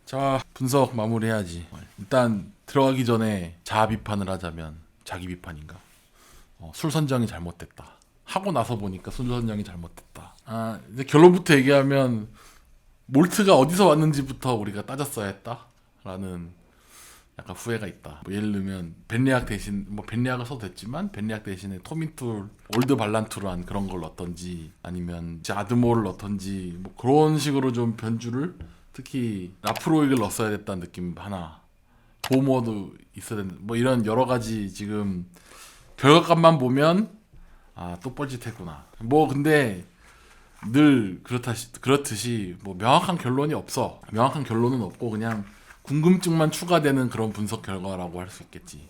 자, 분석 마무리해야지. 일단 들어가기 전에 자아 비판을 하자면 자기 비판인가? 술 선정이 잘못됐다. 하고 나서 보니까 술 선정이 잘못됐다. 이제 결론부터 얘기하면 몰트가 어디서 왔는지부터 우리가 따졌어야 했다라는 약간 후회가 있다. 뭐 예를 들면 벤리악 대신 벤리악을 써도 됐지만 벤리악 대신에 토민툴, 올드 발란투란 그런 걸 넣던지 아니면 이제 아드모를 넣던지 뭐 그런 식으로 좀 변주를 특히 라프로익을 넣었어야 됐다는 느낌 하나. 보모도 있어야 된다. 뭐 이런 여러 가지 지금 결과값만 보면 또 뻘짓했구나. 뭐 근데 늘 그렇듯이 뭐 명확한 결론이 없어. 명확한 결론은 없고 그냥 궁금증만 추가되는 그런 분석 결과라고 할 수 있겠지.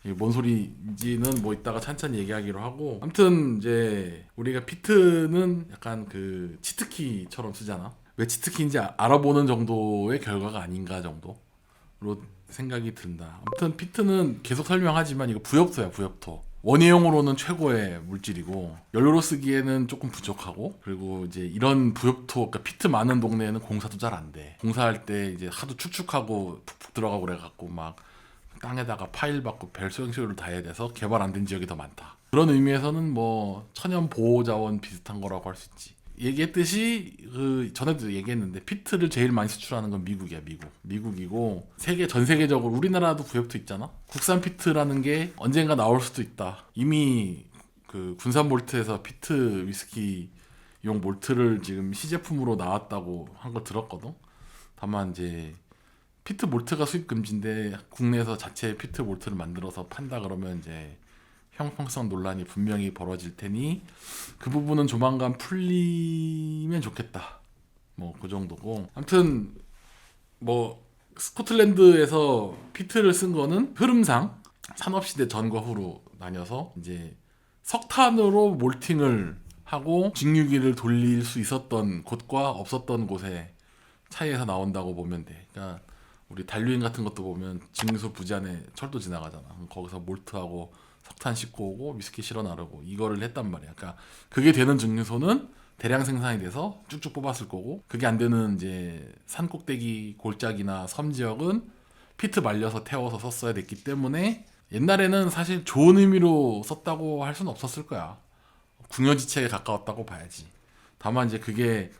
이게 뭔 소리인지는 뭐 이따가 찬찬히 얘기하기로 하고. 아무튼 이제 우리가 피트는 약간 그 치트키처럼 쓰잖아. 왜 치트키인지 알아보는 정도의 결과가 아닌가 정도로 생각이 든다. 아무튼 피트는 계속 설명하지만 이거 부엽토야, 부엽토. 원예용으로는 최고의 물질이고 연료로 쓰기에는 조금 부족하고, 그리고 이제 이런 부엽토, 그러니까 피트 많은 동네에는 공사도 잘 안 돼. 공사할 때 이제 하도 축축하고 푹푹 들어가고 그래갖고 막 땅에다가 파일 받고 별 수용료를 다 해야 돼서 개발 안 된 지역이 더 많다. 그런 의미에서는 뭐 천연 보호 자원 비슷한 거라고 할 수 있지. 얘기했듯이 그 전에도 얘기했는데 피트를 제일 많이 수출하는 건 미국이야. 미국이고 전 세계적으로 우리나라도 부엽토 있잖아. 국산 피트라는 게 언젠가 나올 수도 있다. 이미 그 군산 몰트에서 피트 위스키용 몰트를 지금 시제품으로 나왔다고 한 거 들었거든. 다만 이제 피트 몰트가 수입 금지인데 국내에서 자체 피트 몰트를 만들어서 판다 그러면 이제 형평성 논란이 분명히 벌어질 테니 그 부분은 조만간 풀리면 좋겠다. 뭐 그 정도고. 아무튼 뭐 스코틀랜드에서 피트를 쓴 거는 흐름상 산업시대 전과 후로 나뉘어서 이제 석탄으로 몰팅을 하고 증류기를 돌릴 수 있었던 곳과 없었던 곳의 차이에서 나온다고 보면 돼. 그러니까 우리 단류인 같은 것도 보면 증류소 부지 안에 철도 지나가잖아. 거기서 몰트하고 석탄 싣고 오고 위스키 실어 나르고 이거를 했단 말이야. 그러니까 그게 되는 증류소는 대량 생산이 돼서 쭉쭉 뽑았을 거고, 그게 안 되는 이제 산 꼭대기 골짜기나 섬 지역은 피트 말려서 태워서 썼어야 됐기 때문에 옛날에는 사실 좋은 의미로 썼다고 할 수는 없었을 거야. 궁여지책에 가까웠다고 봐야지. 다만 이제 그게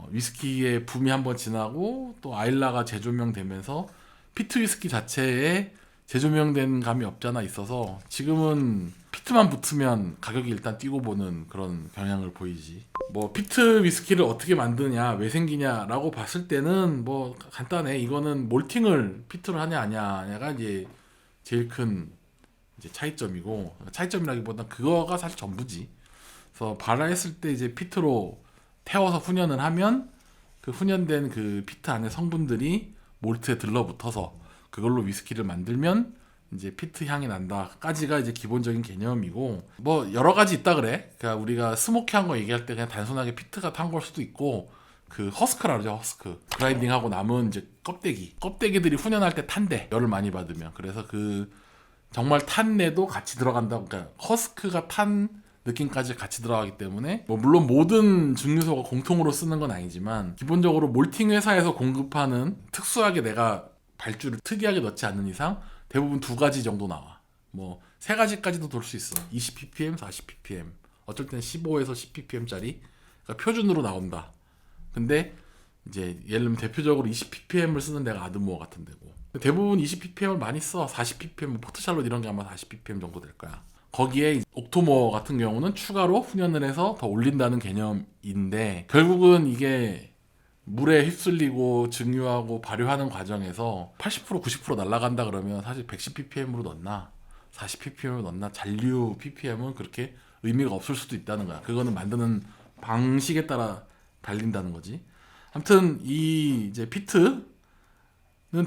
위스키의 붐이 한번 지나고 또 아일라가 재조명되면서 피트 위스키 자체에 재조명된 감이 없잖아 있어서 지금은 피트만 붙으면 가격이 일단 뛰고 보는 그런 경향을 보이지. 뭐 피트 위스키를 어떻게 만드냐, 왜 생기냐라고 봤을 때는 뭐 간단해. 이거는 몰팅을 피트로 하냐 아냐가 이제 제일 큰 이제 차이점이고, 차이점이라기보다 그거가 사실 전부지. 그래서 발화했을 때 이제 피트로 태워서 훈연을 하면 그 훈연된 그 피트 안에 성분들이 몰트에 들러붙어서 그걸로 위스키를 만들면 이제 피트 향이 난다까지가 이제 기본적인 개념이고, 뭐 여러 가지 있다 그래. 그러니까 우리가 스모키한 거 얘기할 때 그냥 단순하게 피트가 탄 걸 수도 있고, 그 허스크라 그러죠. 허스크 그라인딩하고 남은 이제 껍데기들이 훈연할 때 탄대, 열을 많이 받으면. 그래서 그 정말 탄내도 같이 들어간다고. 그러니까 허스크가 탄 느낌까지 같이 들어가기 때문에 뭐 물론 모든 증류소가 공통으로 쓰는 건 아니지만 기본적으로 몰팅 회사에서 공급하는, 특수하게 내가 발주를 특이하게 넣지 않는 이상 대부분 두 가지 정도 나와. 뭐 세 가지까지도 돌 수 있어. 20ppm, 40ppm, 어쩔 땐 15에서 10ppm짜리 그러니까 표준으로 나온다. 근데 이제 예를 들면 대표적으로 20ppm을 쓰는 데가 아드모어 같은 데고, 대부분 20ppm을 많이 써. 40ppm, 포트샬롯 이런 게 아마 40ppm 정도 될 거야. 거기에 옥토모어 같은 경우는 추가로 훈연을 해서 더 올린다는 개념인데, 결국은 이게 물에 휩쓸리고 증류하고 발효하는 과정에서 80% 90% 날아간다 그러면 사실 110ppm으로 넣나 40ppm으로 넣나 잔류 ppm은 그렇게 의미가 없을 수도 있다는 거야. 그거는 만드는 방식에 따라 달린다는 거지. 아무튼 이 이제 피트는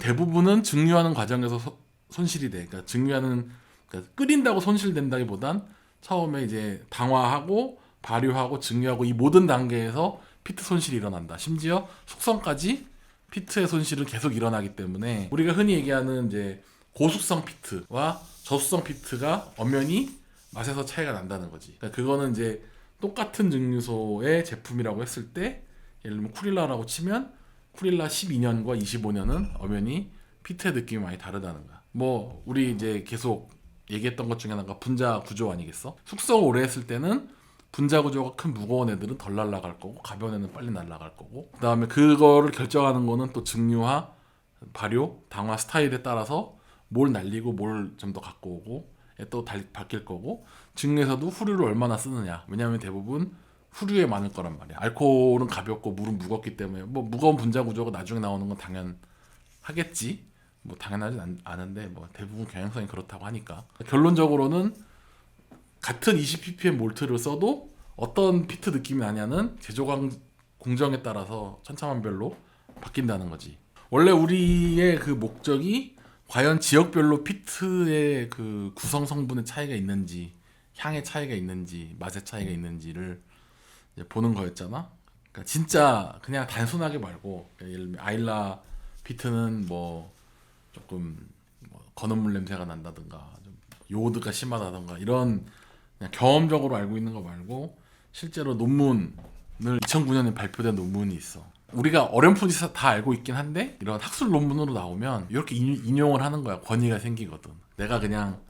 대부분은 증류하는 과정에서 손실이 돼. 그러니까 그러니까 끓인다고 손실된다기보단 처음에 이제 당화하고 발효하고 증류하고 이 모든 단계에서 피트 손실이 일어난다. 심지어 숙성까지 피트의 손실은 계속 일어나기 때문에 우리가 흔히 얘기하는 이제 고숙성 피트와 저숙성 피트가 엄연히 맛에서 차이가 난다는 거지. 그러니까 그거는 이제 똑같은 증류소의 제품이라고 했을 때 예를 들면 쿠릴라라고 치면 쿠릴라 12년과 25년은 엄연히 피트의 느낌이 많이 다르다는 거야. 뭐 우리 이제 계속 얘기했던 것 중에 하나가 분자 구조 아니겠어? 숙성을 오래 했을 때는 분자 구조가 큰 무거운 애들은 덜 날아갈 거고 가벼운 애는 빨리 날아갈 거고, 그 다음에 그거를 결정하는 거는 또 증류화, 발효, 당화 스타일에 따라서 뭘 날리고 뭘 좀 더 갖고 오고 또 바뀔 거고, 증류에서도 후류를 얼마나 쓰느냐. 왜냐하면 대부분 후류에 많을 거란 말이야. 알코올은 가볍고 물은 무겁기 때문에 뭐 무거운 분자 구조가 나중에 나오는 건 당연하겠지. 뭐 당연하진 않은데 뭐 대부분 경향성이 그렇다고 하니까, 결론적으로는 같은 20ppm 몰트를 써도 어떤 피트 느낌이 나냐는 제조 공정에 따라서 천차만별로 바뀐다는 거지. 원래 우리의 그 목적이 과연 지역별로 피트의 그 구성 성분의 차이가 있는지, 향의 차이가 있는지, 맛의 차이가 있는지를 이제 보는 거였잖아. 그러니까 진짜 그냥 단순하게 말고, 예를 들면 아일라 피트는 뭐 조금 뭐 건어물 냄새가 난다든가 좀 요오드가 심하다든가 이런 그냥 경험적으로 알고 있는 거 말고, 실제로 논문을 2009년에 발표된 논문이 있어. 우리가 어렴풋이 다 알고 있긴 한데 이런 학술 논문으로 나오면 이렇게 인용을 하는 거야. 권위가 생기거든. 내가 그냥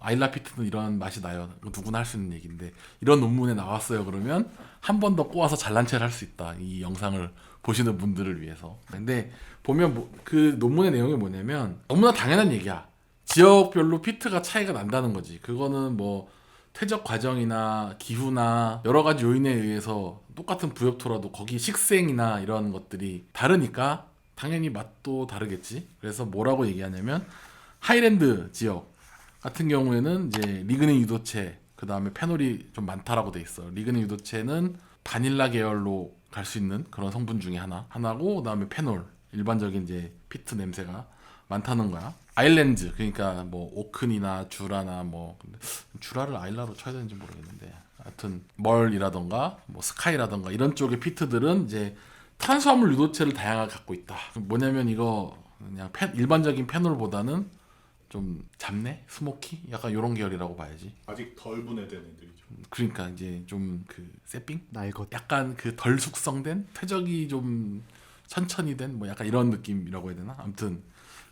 아일라 피트는 이런 맛이 나요, 누구나 할 수 있는 얘기인데 이런 논문에 나왔어요 그러면 한 번 더 꼬아서 잘난 체를 할 수 있다, 이 영상을 보시는 분들을 위해서. 근데 보면 그 논문의 내용이 뭐냐면 너무나 당연한 얘기야. 지역별로 피트가 차이가 난다는 거지. 그거는 뭐 퇴적 과정이나 기후나 여러 가지 요인에 의해서 똑같은 부엽토라도 거기 식생이나 이런 것들이 다르니까 당연히 맛도 다르겠지. 그래서 뭐라고 얘기하냐면 하이랜드 지역 같은 경우에는 이제 리그닌 유도체, 그 다음에 페놀이 좀 많다라고 돼 있어. 리그닌 유도체는 바닐라 계열로 갈 수 있는 그런 성분 중에 하나고, 그 다음에 페놀, 일반적인 이제 피트 냄새가 많다는 거야. 아일랜드, 그러니까 뭐 오큰이나 주라나 뭐, 근데 주라를 아일라로 쳐야 되는지 모르겠는데, 하여튼 멀이라던가 뭐 스카이라던가 이런 쪽의 피트들은 이제 탄수화물 유도체를 다양하게 갖고 있다. 뭐냐면 이거 그냥 일반적인 페놀보다는 좀 잡내, 스모키, 약간 이런 계열이라고 봐야지. 아직 덜 분해된 애들이죠. 그러니까 이제 좀 그 세핑, 날것. 약간 그 덜 숙성된, 퇴적이 좀 천천히 된 뭐 약간 이런 느낌이라고 해야 되나? 아무튼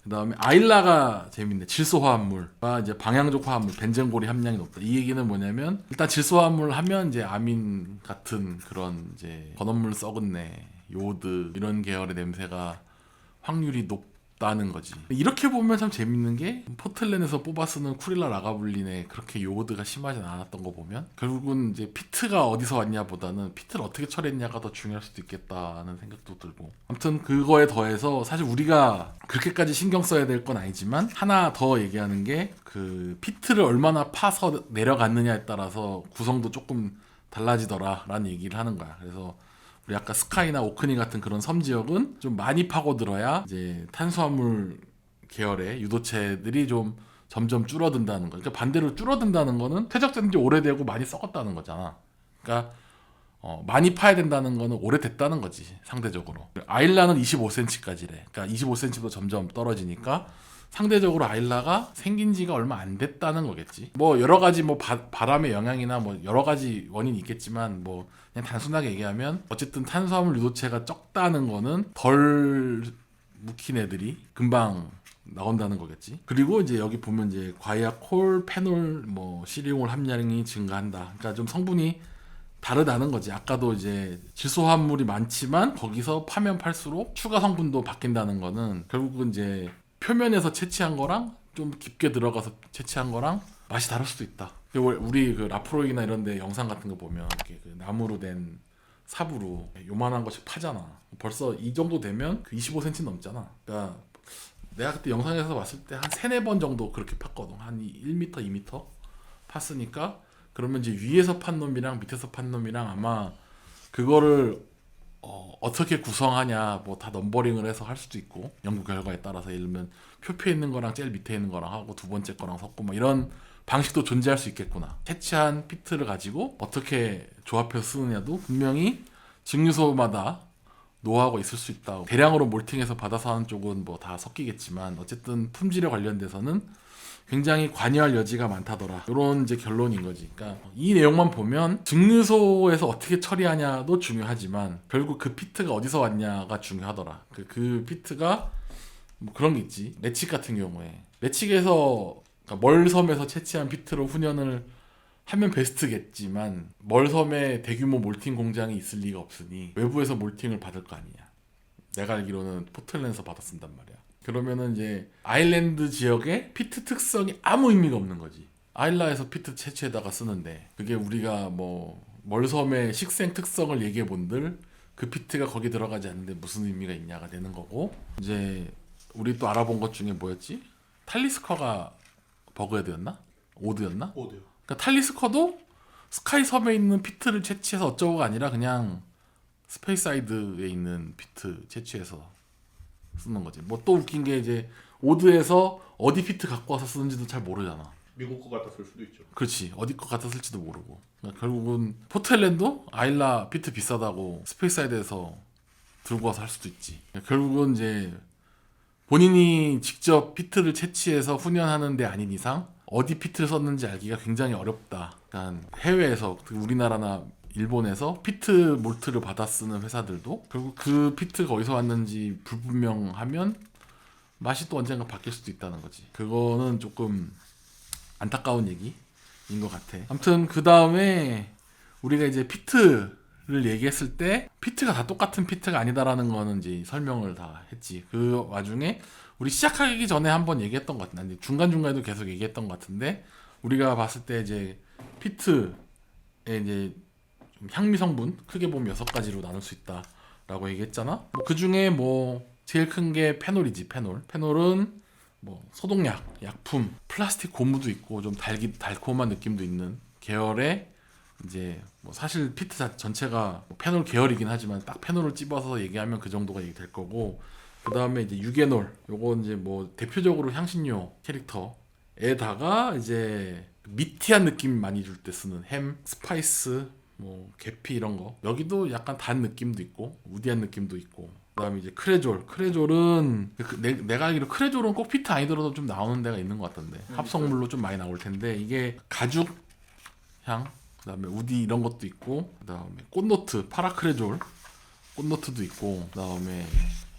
그 다음에 아일라가 재밌네. 질소화합물과 이제 방향족 화합물, 벤젠골이 함량이 높다. 이 얘기는 뭐냐면 일단 질소화합물 하면 이제 아민 같은 그런 이제 건어물 썩은 내, 요오드 이런 계열의 냄새가 확률이 높다는 거지. 이렇게 보면 참 재밌는 게 포틀랜에서 뽑아 쓰는 쿠릴라 라가블린에 그렇게 요오드가 심하지 않았던 거 보면 결국은 이제 피트가 어디서 왔냐보다는 피트를 어떻게 처리했냐가 더 중요할 수도 있겠다는 생각도 들고, 아무튼 그거에 더해서 사실 우리가 그렇게까지 신경 써야 될 건 아니지만 하나 더 얘기하는 게 그 피트를 얼마나 파서 내려갔느냐에 따라서 구성도 조금 달라지더라라는 얘기를 하는 거야. 그래서 우리 아까 스카이나 오크니 같은 그런 섬 지역은 좀 많이 파고들어야 이제 탄수화물 계열의 유도체들이 좀 점점 줄어든다는 거. 그러니까 반대로 줄어든다는 거는 퇴적된 지 오래되고 많이 썩었다는 거잖아. 그러니까 많이 파야 된다는 거는 오래됐다는 거지, 상대적으로. 아일라는 25cm까지래. 그러니까 25cm도 점점 떨어지니까 상대적으로 아일라가 생긴 지가 얼마 안 됐다는 거겠지. 뭐 여러 가지 뭐 바람의 영향이나 뭐 여러 가지 원인이 있겠지만 뭐 그냥 단순하게 얘기하면 어쨌든 탄수화물 유도체가 적다는 거는 덜 묵힌 애들이 금방 나온다는 거겠지. 그리고 이제 여기 보면 이제 과이아콜, 페놀, 뭐 시리용올 함량이 증가한다. 그러니까 좀 성분이 다르다는 거지. 아까도 이제 질소화합물이 많지만 거기서 파면 팔수록 추가 성분도 바뀐다는 거는 결국은 이제 표면에서 채취한 거랑 좀 깊게 들어가서 채취한 거랑 맛이 다를 수도 있다. 우리 그 라프로이나 이런 데 영상 같은 거 보면 이렇게 그 나무로 된 삽으로 요만한 것씩 파잖아. 벌써 이 정도 되면 그 25cm 넘잖아. 그러니까 내가 그때 영상에서 봤을 때 한 3-4번 정도 그렇게 팠거든. 한 1m, 2m 팠으니까 그러면 이제 위에서 판 놈이랑 밑에서 판 놈이랑 아마 그거를 어떻게 구성하냐 뭐 다 넘버링을 해서 할 수도 있고, 연구 결과에 따라서 예를 들면 표피에 있는 거랑 제일 밑에 있는 거랑 하고 두 번째 거랑 섞고 뭐 이런 방식도 존재할 수 있겠구나. 채취한 피트를 가지고 어떻게 조합해서 쓰느냐도 분명히 증류소마다 노하우가 있을 수 있다. 대량으로 몰팅해서 받아서 하는 쪽은 뭐 다 섞이겠지만 어쨌든 품질에 관련돼서는 굉장히 관여할 여지가 많다더라. 이런 이제 결론인 거지. 그러니까 이 내용만 보면 증류소에서 어떻게 처리하냐도 중요하지만 결국 그 피트가 어디서 왔냐가 중요하더라. 그 피트가 뭐 그런 게 있지. 매칙 같은 경우에 매칙에서 그러니까 멀섬에서 채취한 피트로 훈연을 하면 베스트겠지만 멀섬에 대규모 몰팅 공장이 있을 리가 없으니 외부에서 몰팅을 받을 거 아니냐. 내가 알기로는 포틀랜드에서 받았쓴단 말이야. 그러면은 이제 아일랜드 지역의 피트 특성이 아무 의미가 없는 거지. 아일라에서 피트 채취에다가 쓰는데 그게 우리가 뭐 멀섬의 식생 특성을 얘기해 본들 그 피트가 거기 들어가지 않는데 무슨 의미가 있냐가 되는 거고, 이제 우리 또 알아본 것 중에 뭐였지? 탈리스커가 버그헤드였나? 오드였나? 오디오. 그러니까 탈리스커도 스카이 섬에 있는 피트를 채취해서 어쩌고가 아니라 그냥 스페이스사이드에 있는 피트 채취해서 쓰는 거지. 뭐 또 웃긴 게 이제 오드에서 어디 피트 갖고 와서 쓰는지도 잘 모르잖아. 미국 거 갖다 쓸 수도 있죠. 그렇지. 어디 거 갖다 쓸지도 모르고. 그러니까 결국은 포틀랜드 아일라 피트 비싸다고 스페이스사이드에서 들고 와서 할 수도 있지. 그러니까 결국은 이제 본인이 직접 피트를 채취해서 훈연하는 데 아닌 이상 어디 피트를 썼는지 알기가 굉장히 어렵다. 그러니까 해외에서 우리나라나 일본에서 피트 몰트를 받아 쓰는 회사들도 결국 그 피트가 어디서 왔는지 불분명하면 맛이 또 언젠가 바뀔 수도 있다는 거지. 그거는 조금 안타까운 얘기인 것 같아. 아무튼 그 다음에 우리가 이제 피트를 얘기했을 때 피트가 다 똑같은 피트가 아니다라는 거는 이제 설명을 다 했지. 그 와중에 우리 시작하기 전에 한번 얘기했던 것 같은데 중간중간에도 계속 얘기했던 것 같은데 우리가 봤을 때 이제 피트에 이제 좀 향미 성분 크게 보면 6가지로 나눌 수 있다라고 얘기했잖아. 그 중에 뭐 제일 큰 게 페놀이지. 페놀은 뭐 소독약, 약품, 플라스틱 고무도 있고 좀 달콤한 느낌도 있는 계열의 이제 뭐 사실 피트 전체가 뭐 페놀 계열이긴 하지만 딱 페놀을 찝어서 얘기하면 그 정도가 얘기될 거고, 그 다음에 이제 유게놀, 요거 이제 뭐 대표적으로 향신료 캐릭터에다가 이제 미티한 느낌 많이 줄 때 쓰는 햄, 스파이스, 뭐 계피 이런 거. 여기도 약간 단 느낌도 있고 우디한 느낌도 있고. 그다음에 이제 크레졸은 내가 알기로 크레졸은 꼭 피트 아니더라도 좀 나오는 데가 있는 것 같던데. 합성물로 좀 많이 나올 텐데 이게 가죽 향, 그다음에 우디 이런 것도 있고, 그다음에 꽃노트, 파라크레졸 꽃노트도 있고, 그다음에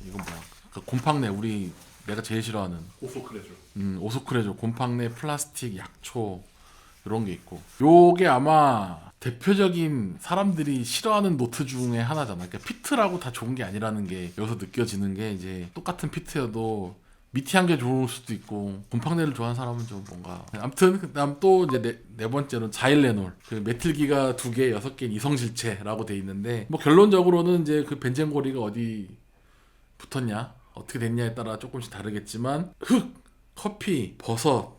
이건 뭐야? 그 곰팡내, 내가 제일 싫어하는 오소크레죠. 오소크레졸, 곰팡내, 플라스틱, 약초 이런 게 있고. 요게 아마 대표적인 사람들이 싫어하는 노트 중에 하나잖아. 그러니까 피트라고 다 좋은 게 아니라는 게 여기서 느껴지는 게 이제 똑같은 피트여도 미티한 게 좋을 수도 있고 곰팡내를 좋아하는 사람은 좀 뭔가. 아무튼 그다음 또 이제 네 번째로는 자일레놀. 그 메틸기가 2개, 6개인 이성질체라고 돼 있는데 뭐 결론적으로는 이제 그 벤젠고리가 어디 붙었냐, 어떻게 됐냐에 따라 조금씩 다르겠지만 흙, 커피, 버섯.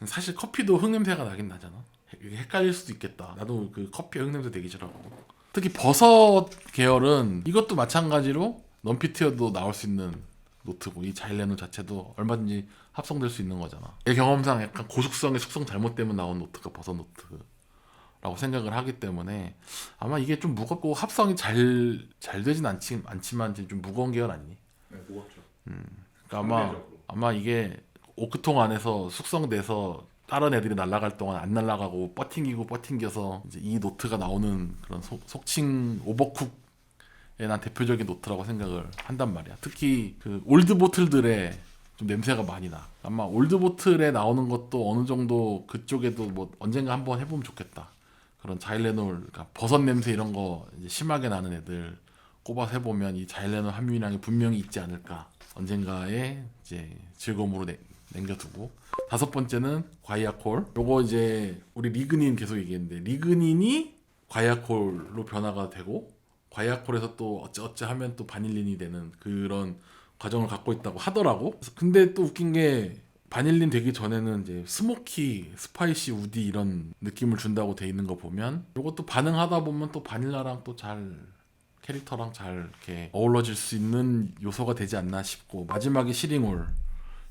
사실 커피도 흙 냄새가 나긴 나잖아. 헷갈릴 수도 있겠다. 나도 그 커피 흙 냄새 되게 싫어하고. 특히 버섯 계열은 이것도 마찬가지로 넌피트여도 나올 수 있는 노트고, 이 자일레놀 자체도 얼마든지 합성될 수 있는 거잖아. 내 경험상 약간 고숙성의 숙성 잘못되면 나온 노트가 버섯 노트라고 생각을 하기 때문에 아마 이게 좀 무겁고 합성이 잘 되진 않지만 좀 무거운 계열 아니니? 네, 무겁죠. 그러니까 상대적으로. 아마 이게 오크통 안에서 숙성돼서 다른 애들이 날아갈 동안 안 날아가고 버팅겨서 이제 이 노트가 나오는 그런 속칭 오버쿡의 난 대표적인 노트라고 생각을 한단 말이야. 특히 그 올드 보틀들의 좀 냄새가 많이 나. 아마 올드 보틀에 나오는 것도 어느 정도 그쪽에도 뭐 언젠가 한번 해보면 좋겠다. 그런 자일레놀, 그러니까 버섯 냄새 이런 거 이제 심하게 나는 애들 꼽아서 해보면 이 자일레놀 함유량이 분명히 있지 않을까. 언젠가의 이제 즐거움으로 남겨두고. 5번째는 과이아콜. 요거 이제 우리 리그닌 계속 얘기했는데 리그닌이 과이아콜로 변화가 되고 과이아콜에서 또 어찌 하면 또 바닐린이 되는 그런 과정을 갖고 있다고 하더라고. 근데 또 웃긴 게 바닐린 되기 전에는 이제 스모키, 스파이시, 우디 이런 느낌을 준다고 돼 있는 거 보면 요것도 반응하다 보면 또 바닐라랑 또 잘 캐릭터랑 잘 이렇게 어우러질 수 있는 요소가 되지 않나 싶고, 마지막에 시링올.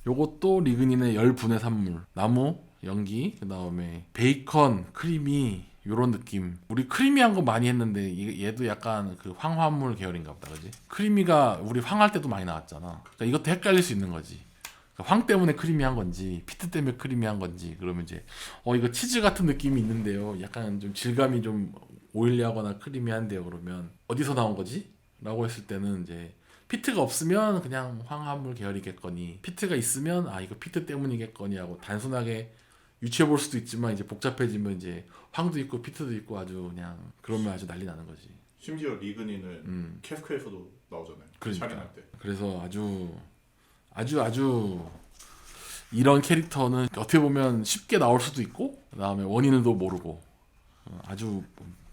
요것도 리그닌의 열분해 산물, 나무, 연기, 그 다음에 베이컨, 크리미 요런 느낌. 우리 크리미한 거 많이 했는데 얘도 약간 그 황화물 계열인가 보다, 그지? 크리미가 우리 황할 때도 많이 나왔잖아. 그러니까 이것도 헷갈릴 수 있는 거지. 그러니까 황 때문에 크리미한 건지 피트 때문에 크리미한 건지 그러면 이제 이거 치즈 같은 느낌이 있는데요. 약간 좀 질감이 좀 오일리하거나 크리미한데요. 그러면 어디서 나온 거지? 라고 했을 때는 이제 피트가 없으면 그냥 황화물 계열이겠거니 피트가 있으면 이거 피트 때문이겠거니 하고 단순하게 유추해 볼 수도 있지만 이제 복잡해지면 이제 황도 있고 피트도 있고 아주 그냥 그러면 아주 난리 나는 거지. 심지어 리그닌은 캐스크에서도 나오잖아요. 그러니까. 촬영할 때. 그래서 아주 이런 캐릭터는 어떻게 보면 쉽게 나올 수도 있고 그다음에 원인도 모르고 아주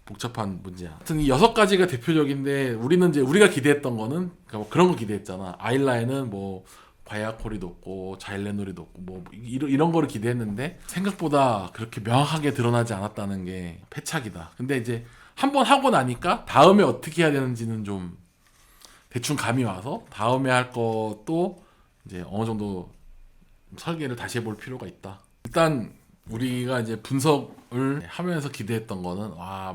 복잡한 문제야. 하여튼 이 6가지가 대표적인데 우리는 이제 우리가 기대했던 거는 그러니까 뭐 그런 거 기대했잖아. 아일라에는 뭐 바이아콜이 높고 자일레놀이 높고 뭐 이런 거를 기대했는데 생각보다 그렇게 명확하게 드러나지 않았다는 게 패착이다. 근데 이제 한번 하고 나니까 다음에 어떻게 해야 되는지는 좀 대충 감이 와서 다음에 할 것도 이제 어느 정도 설계를 다시 해볼 필요가 있다. 일단 우리가 이제 분석을 하면서 기대했던 거는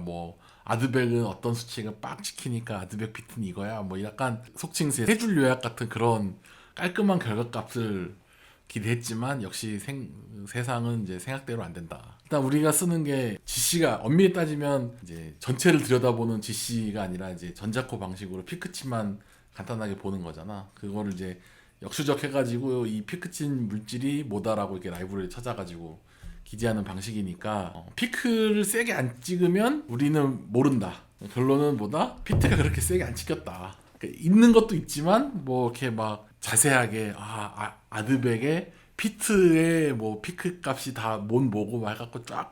뭐 아드백은 어떤 수치가 빡 지키니까 아드백 피트는 이거야 뭐 약간 속칭 세 줄 요약 같은 그런 깔끔한 결과값을 기대했지만 역시 세상은 이제 생각대로 안 된다. 일단 우리가 쓰는 게 GC가 엄밀히 따지면 이제 전체를 들여다보는 GC가 아니라 이제 전자코 방식으로 피크치만 간단하게 보는 거잖아. 그거를 이제 역추적해가지고 이 피크친 물질이 뭐다라고 이렇게 라이브러리 찾아가지고 기재하는 방식이니까 피크를 세게 안 찍으면 우리는 모른다. 결론은 뭐다? 피트가 그렇게 세게 안 찍혔다. 그러니까 있는 것도 있지만 뭐 이렇게 막 자세하게 아드백의 피트의 뭐 피크 값이 다 뭔 뭐고 막 해갖고 쫙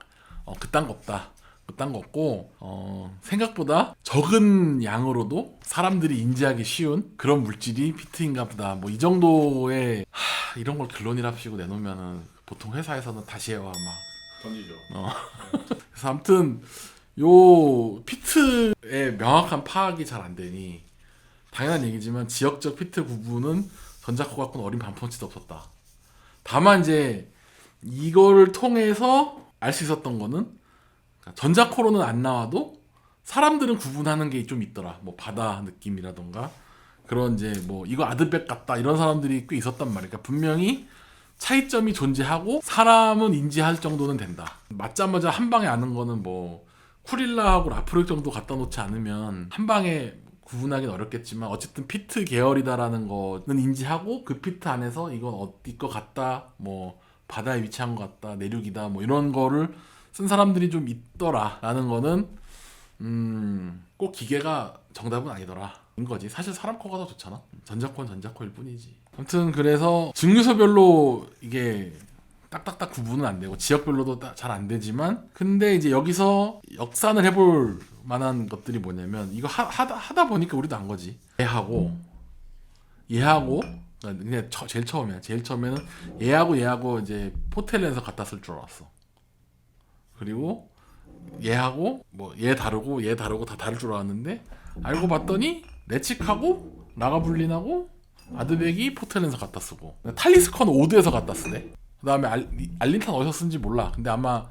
그딴 거 없다. 그딴 거 없고 생각보다 적은 양으로도 사람들이 인지하기 쉬운 그런 물질이 피트인가 보다. 뭐 이 정도의 이런 걸 결론이랍시고 내놓으면은 보통 회사에서는 다시 해와 막 던지죠. 그래서 아무튼 요 피트의 명확한 파악이 잘 안 되니 당연한 얘기지만 지역적 피트 구분은 전자코 갖고는 어린 반푼치도 없었다. 다만 이제 이거를 통해서 알 수 있었던 거는 전자코로는 안 나와도 사람들은 구분하는 게 좀 있더라. 뭐 바다 느낌이라던가 그런 이제 뭐 이거 아드백 같다 이런 사람들이 꽤 있었단 말이야. 그러니까 분명히 차이점이 존재하고 사람은 인지할 정도는 된다. 맞자마자 한 방에 아는 거는 뭐 쿠릴라하고 라프로익 정도 갖다 놓지 않으면 한 방에 구분하기는 어렵겠지만 어쨌든 피트 계열이다라는 거는 인지하고 그 피트 안에서 이건 어디 거 같다 뭐 바다에 위치한 것 같다 내륙이다 뭐 이런 거를 쓴 사람들이 좀 있더라라는 거는 꼭 기계가 정답은 아니더라 인 거지. 사실 사람 코가 더 좋잖아. 전자코는 전자코일 뿐이지. 아무튼 그래서 증류소별로 이게 딱딱딱 구분은 안 되고 지역별로도 잘 안 되지만 근데 이제 여기서 역산을 해볼 만한 것들이 뭐냐면 이거 하다 보니까 우리도 안 거지. 얘하고 그냥 제일 처음에는 얘하고 이제 포텔렌서 갖다 쓸 줄 알았어. 그리고 얘하고 뭐 얘 다르고 다 다를 줄 알았는데 알고 봤더니 레칙하고 라가블린하고 아드백이 포텔렌서 갖다 쓰고 탈리스컨 오드에서 갖다 쓰네. 그 다음에 알린탄 어디서 쓴지 몰라. 근데 아마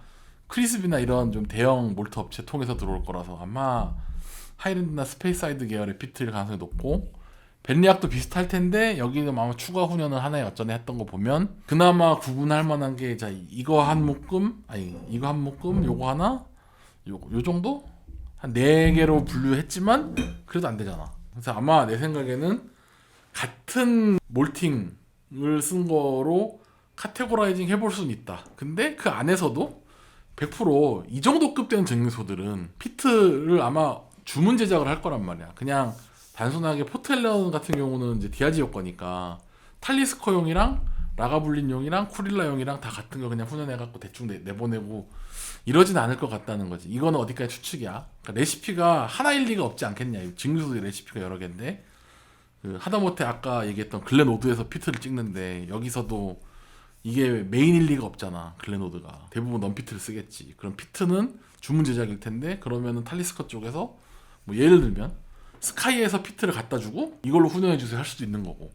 크리스비나 이런 좀 대형 몰트 업체 통해서 들어올 거라서 아마 하이랜드나 스페이스사이드 계열의 피트일 가능성이 높고 벤리악도 비슷할 텐데 여기는 아마 추가 훈련을 하나에 어쩌네 했던 거 보면 그나마 구분할 만한 게 자 이거 한 묶음 요거 하나 요 정도 한 4개로 분류했지만 그래도 안 되잖아. 그래서 아마 내 생각에는 같은 몰팅을 쓴 거로 카테고라이징 해볼 수는 있다. 근데 그 안에서도 100%이 정도 급 되는 증류소들은 피트를 아마 주문 제작을 할 거란 말이야. 그냥 단순하게 포텔런 같은 경우는 이제 디아지오 거니까 탈리스커용이랑 라가블린용이랑 쿠릴라용이랑 다 같은 거 그냥 훈연해갖고 대충 내보내고 이러진 않을 것 같다는 거지. 이거는 어디까지 추측이야. 그러니까 레시피가 하나일 리가 없지 않겠냐. 증류소 레시피가 여러 개인데 그 하다못해 아까 얘기했던 글렌오드에서 피트를 찍는데 여기서도 이게 메인일 리가 없잖아. 글렌오드가 대부분 넌피트를 쓰겠지. 그럼 피트는 주문 제작일 텐데 그러면은 탈리스커 쪽에서 뭐 예를 들면 스카이에서 피트를 갖다 주고 이걸로 훈련해 주세요 할 수도 있는 거고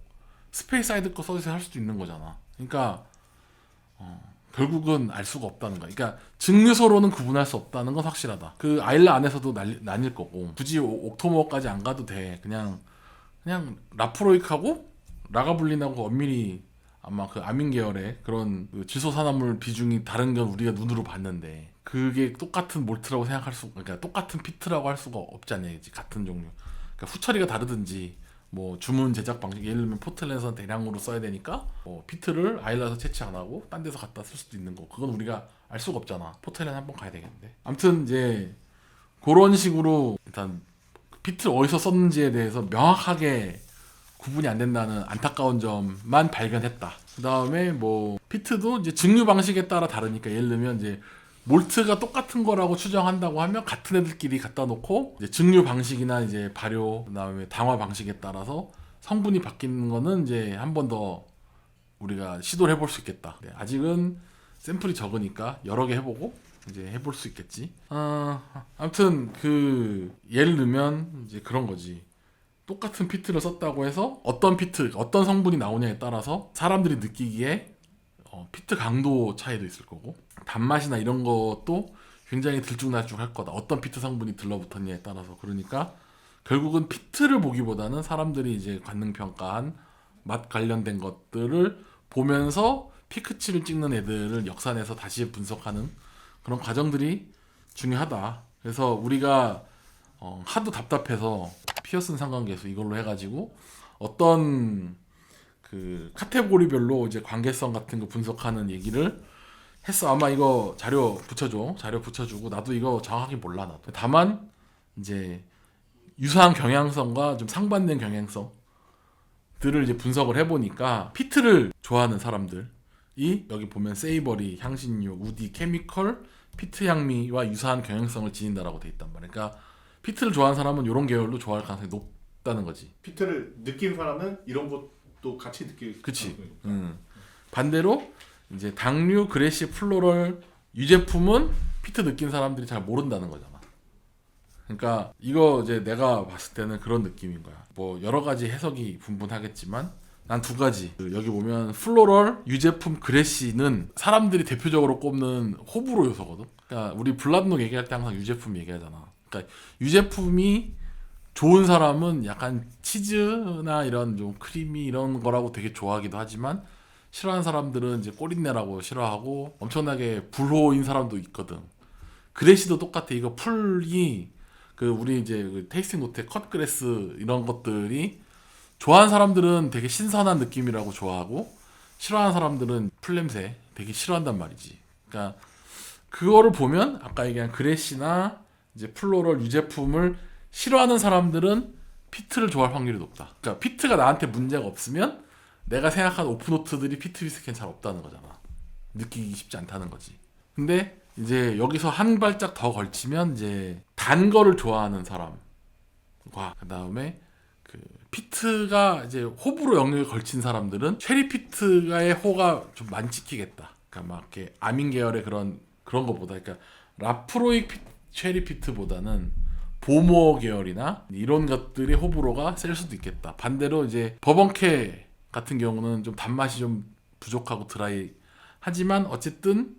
스페이스사이드 거 써주세요 할 수도 있는 거잖아. 그러니까 결국은 알 수가 없다는 거야. 그러니까 증류소로는 구분할 수 없다는 건 확실하다. 그 아일라 안에서도 나뉠 거고 굳이 옥토모어까지 안 가도 돼. 그냥 라프로익하고 라가블린하고 엄밀히 아마 그 아민 계열의 그런 그 질소산화물 비중이 다른 건 우리가 눈으로 봤는데 그게 똑같은 몰트라고 생각할 수, 그러니까 똑같은 피트라고 할 수가 없지 않냐, 이제 같은 종류. 그러니까 후처리가 다르든지 뭐 주문 제작 방식, 예를 들면 포틀랜드에서 대량으로 써야 되니까 뭐 피트를 아일라서 채취 안 하고 딴 데서 갖다 쓸 수도 있는 거. 그건 우리가 알 수가 없잖아. 포틀랜드 한번 가야 되겠는데. 아무튼 이제 그런 식으로 일단 피트를 어디서 썼는지에 대해서 명확하게 구분이 안 된다는 안타까운 점만 발견했다. 그 다음에 뭐 피트도 이제 증류 방식에 따라 다르니까, 예를 들면 이제 몰트가 똑같은 거라고 추정한다고 하면 같은 애들끼리 갖다 놓고 이제 증류 방식이나 이제 발효, 그다음에 당화 방식에 따라서 성분이 바뀌는 거는 이제 한 번 더 우리가 시도를 해볼 수 있겠다. 네, 아직은 샘플이 적으니까 여러 개 해보고 이제 해볼 수 있겠지. 아무튼 그 예를 들면 이제 그런 거지. 똑같은 피트를 썼다고 해서 어떤 피트, 어떤 성분이 나오냐에 따라서 사람들이 느끼기에 피트 강도 차이도 있을 거고, 단맛이나 이런 것도 굉장히 들쭉날쭉할 거다. 어떤 피트 성분이 들러붙었냐에 따라서. 그러니까 결국은 피트를 보기보다는 사람들이 이제 관능 평가한 맛 관련된 것들을 보면서 피크치를 찍는 애들을 역산해서 다시 분석하는 그런 과정들이 중요하다. 그래서 우리가 하도 답답해서 피어슨 상관계수 이걸로 해가지고 어떤 그 카테고리별로 이제 관계성 같은 거 분석하는 얘기를 했어. 아마 이거 자료 붙여주고 나도 이거 정확하게 몰라. 나도 다만 이제 유사한 경향성과 좀 상반된 경향성들을 이제 분석을 해보니까 피트를 좋아하는 사람들이 여기 보면 세이버리, 향신료, 우디, 케미컬, 피트 향미와 유사한 경향성을 지닌다라고 돼 있단 말이야. 그러니까 피트를 좋아하는 사람은 이런 계열로 좋아할 가능성이 높다는 거지. 피트를 느낀 사람은 이런 것도 같이 느낄. 그치. 가능성이 반대로 이제 당류, 그레시, 플로럴 유제품은 피트 느낀 사람들이 잘 모른다는 거잖아. 그러니까 이거 이제 내가 봤을 때는 그런 느낌인 거야. 뭐 여러 가지 해석이 분분하겠지만 난 두 가지. 여기 보면 플로럴, 유제품, 그레시는 사람들이 대표적으로 꼽는 호불호 요소거든. 그러니까 우리 블라드녹 얘기할 때 항상 유제품 얘기하잖아. 그러니까 유제품이 좋은 사람은 약간 치즈나 이런 좀 크리미 이런 거라고 되게 좋아하기도 하지만, 싫어하는 사람들은 이제 꼬린내라고 싫어하고 엄청나게 불호인 사람도 있거든. 그레시도 똑같아. 이거 풀이 그 우리 이제 그 테이스팅 노트에 컷그레스 이런 것들이 좋아하는 사람들은 되게 신선한 느낌이라고 좋아하고, 싫어하는 사람들은 풀 냄새 되게 싫어한단 말이지. 그러니까 그거를 보면 아까 얘기한 그레시나 이제 플로럴 유제품을 싫어하는 사람들은 피트를 좋아할 확률이 높다. 그러니까 피트가 나한테 문제가 없으면 내가 생각한 오프노트들이 피트 위스키엔 잘 없다는 거잖아. 느끼기 쉽지 않다는 거지. 근데 이제 여기서 한 발짝 더 걸치면 이제 단 거를 좋아하는 사람과 그 다음에 그 피트가 이제 호불호 영역에 걸친 사람들은 체리 피트가의 호가 좀 많이 찍히겠다. 그러니까 막 이렇게 아민 계열의 그런 거보다, 그러니까 라프로익 체리 피트보다는 보모 계열이나 이런 것들의 호불호가 셀 수도 있겠다. 반대로 이제 버번캐 같은 경우는 좀 단맛이 좀 부족하고 드라이 하지만 어쨌든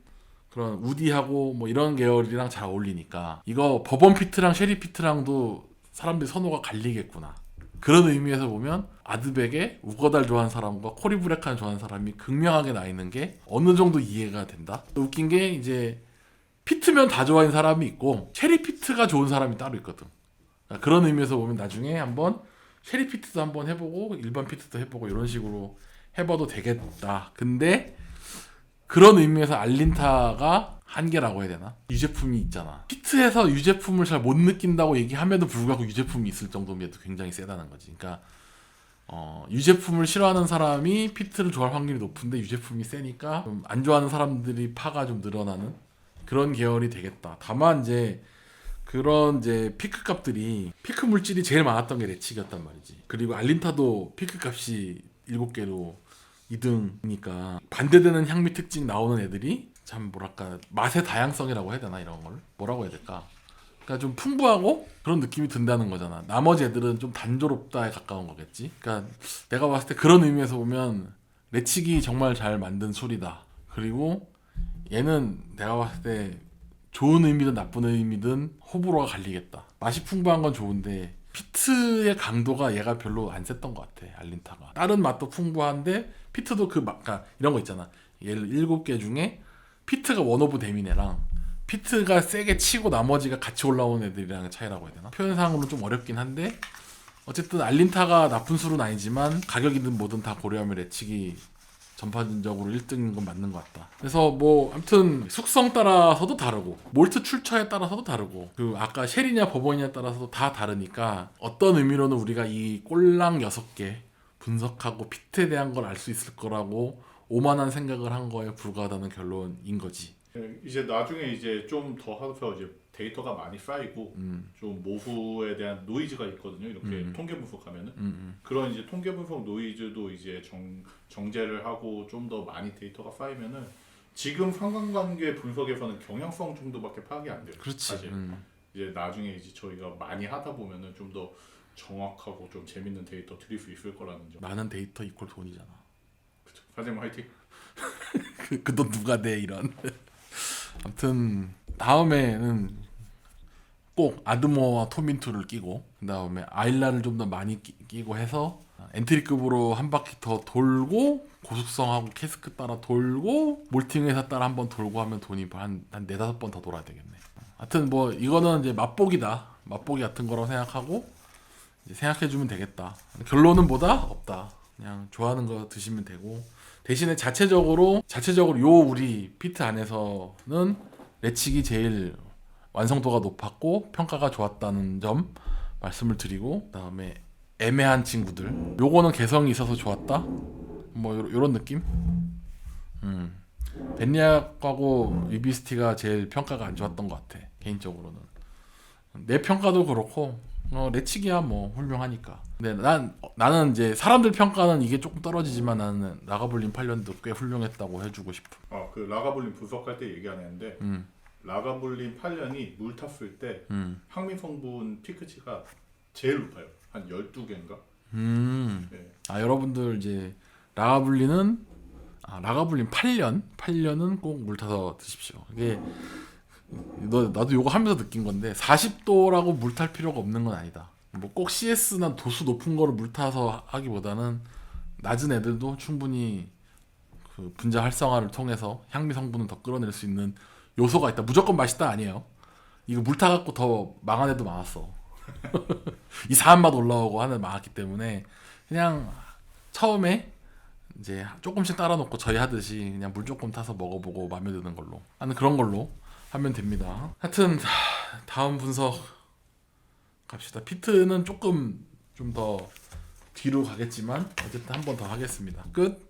그런 우디하고 뭐 이런 계열이랑 잘 어울리니까 이거 버번 피트랑 쉐리 피트랑도 사람들이 선호가 갈리겠구나. 그런 의미에서 보면 아드백에 우거달 좋아하는 사람과 코리브레칸 좋아하는 사람이 극명하게 나 있는 게 어느 정도 이해가 된다. 또 웃긴 게 이제 피트면 다 좋아하는 사람이 있고 체리 피트가 좋은 사람이 따로 있거든. 그러니까 그런 의미에서 보면 나중에 한번 체리 피트도 한번 해보고 일반 피트도 해보고 이런 식으로 해봐도 되겠다. 근데 그런 의미에서 알린타가 한계라고 해야 되나? 유제품이 있잖아. 피트에서 유제품을 잘 못 느낀다고 얘기함에도 불구하고 유제품이 있을 정도면 굉장히 세다는 거지. 그러니까 유제품을 싫어하는 사람이 피트를 좋아할 확률이 높은데 유제품이 세니까 좀 안 좋아하는 사람들이 파가 좀 늘어나는 그런 계열이 되겠다. 다만 이제 그런 이제 피크 값들이 피크 물질이 제일 많았던 게 레칙이었단 말이지. 그리고 알린타도 피크 값이 7개로 2등이니까 반대되는 향미 특징 나오는 애들이 참 뭐랄까 맛의 다양성이라고 해야 되나, 이런 걸 뭐라고 해야 될까. 그러니까 좀 풍부하고 그런 느낌이 든다는 거잖아. 나머지 애들은 좀 단조롭다에 가까운 거겠지. 그러니까 내가 봤을 때 그런 의미에서 보면 레칙이 정말 잘 만든 술이다. 그리고 얘는 내가 봤을 때 좋은 의미든 나쁜 의미든 호불호가 갈리겠다. 맛이 풍부한 건 좋은데 피트의 강도가 얘가 별로 안 셌던 것 같아. 알린타가 다른 맛도 풍부한데 피트도 그러니까 이런 거 있잖아. 예를 7개 중에 피트가 원 오브 데미네랑 피트가 세게 치고 나머지가 같이 올라오는 애들이랑 차이라고 해야 되나? 표현상으로 좀 어렵긴 한데 어쨌든 알린타가 나쁜 술은 아니지만 가격이든 뭐든 다 고려하면 레치기 전반적으로 1등인 건 맞는 것 같다. 그래서 뭐 아무튼 숙성 따라서도 다르고 몰트 출처에 따라서도 다르고 그 아까 쉘이냐 버번이냐 따라서도 다 다르니까 어떤 의미로는 우리가 이 꼴랑 6개 분석하고 피트에 대한 걸 알 수 있을 거라고 오만한 생각을 한 거에 불과하다는 결론인 거지. 이제 나중에 이제 좀 더 하서 이제 데이터가 많이 쌓이고 좀 모프에 대한 노이즈가 있거든요. 이렇게 통계 분석하면은 그런 이제 통계 분석 노이즈도 이제 정제를 하고 좀 더 많이 데이터가 쌓이면은 지금 상관관계 분석에서는 경향성 정도밖에 파악이 안 돼요. 그렇지. 사실 이제 나중에 이제 저희가 많이 하다 보면은 좀 더 정확하고 좀 재밌는 데이터 드릴 수 있을 거라는 점. 많은 데이터 이퀄 돈이잖아. 그쵸. 사장님 화이팅. 그 돈 누가 내 이런. 아무튼 다음에는 꼭 아드모와 토민투를 끼고 그 다음에 아일라를 좀 더 많이 끼고 해서 엔트리급으로 한 바퀴 더 돌고 고숙성하고 캐스크 따라 돌고 몰팅회사 따라 한 번 돌고 하면 돈이 한 4-5번 더 돌아야 되겠네. 하여튼 뭐 이거는 이제 맛보기다. 맛보기 같은 거라고 생각하고 이제 생각해주면 되겠다. 결론은 보다 없다. 그냥 좋아하는 거 드시면 되고 대신에 자체적으로 요 우리 피트 안에서는 레칙이 제일 완성도가 높았고 평가가 좋았다는 점 말씀을 드리고 그다음에 애매한 친구들 요거는 개성이 있어서 좋았다 뭐 요런 느낌. 벤리악하고 리비스티가 제일 평가가 안 좋았던 것 같아 개인적으로는. 내 평가도 그렇고 레칙이야 뭐 훌륭하니까. 근데 나는 이제 사람들 평가는 이게 조금 떨어지지만 나는 라가블린 8년도 꽤 훌륭했다고 해주고 싶어. 그 라가블린 분석할 때 얘기 안 했는데 라가블린 8년이 물 탔을 때 항민 성분 피크치가 제일 높아요. 한 12개인가? 네. 여러분들 이제 라가블린 8년은 꼭 물 타서 드십시오. 이게 나도 요거 하면서 느낀 건데 40도라고 물 탈 필요가 없는 건 아니다. 뭐 꼭 CS나 도수 높은 거를 물 타서 하기보다는 낮은 애들도 충분히 그 분자 활성화를 통해서 향미 성분을 더 끌어낼 수 있는 요소가 있다. 무조건 맛있다 아니에요. 이거 물 타갖고 더 망한 애도 많았어. 이상한 맛 올라오고 하는 애 많았기 때문에 그냥 처음에 이제 조금씩 따라 놓고 저희 하듯이 그냥 물 조금 타서 먹어보고 마음에 드는 걸로 하는 그런 걸로 하면 됩니다. 하여튼 다음 분석 갑시다. 피트는 조금 좀 더 뒤로 가겠지만 어쨌든 한 번 더 하겠습니다. 끝.